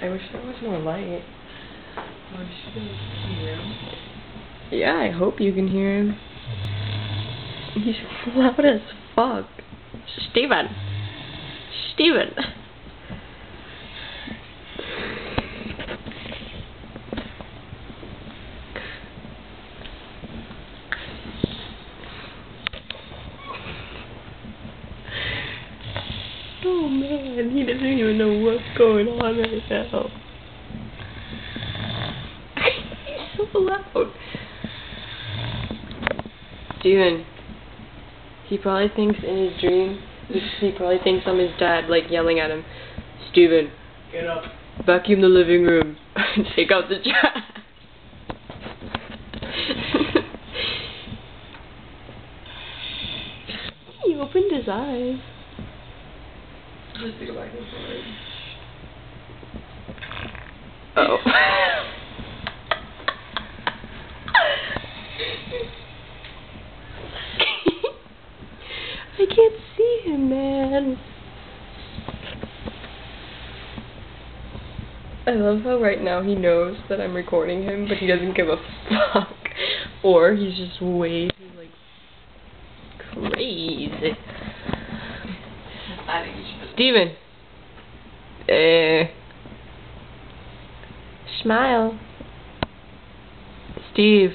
I wish there was more light. Oh, should I hear him? Yeah, I hope you can hear him. He's loud as fuck. Steven! Steven! Oh man, he doesn't even know what's going on right now. He's so loud. Steven. He probably thinks in his dream, he probably thinks I'm his dad, like yelling at him, Steven, Get up. vacuum the living room, take out the trash. He opened his eyes. Let's go back inside. Oh. I can't see him, man. I love how right now he knows that I'm recording him, but he doesn't give a fuck. Or he's just way too, like, crazy. I think you should. Steven. Smile. Steve.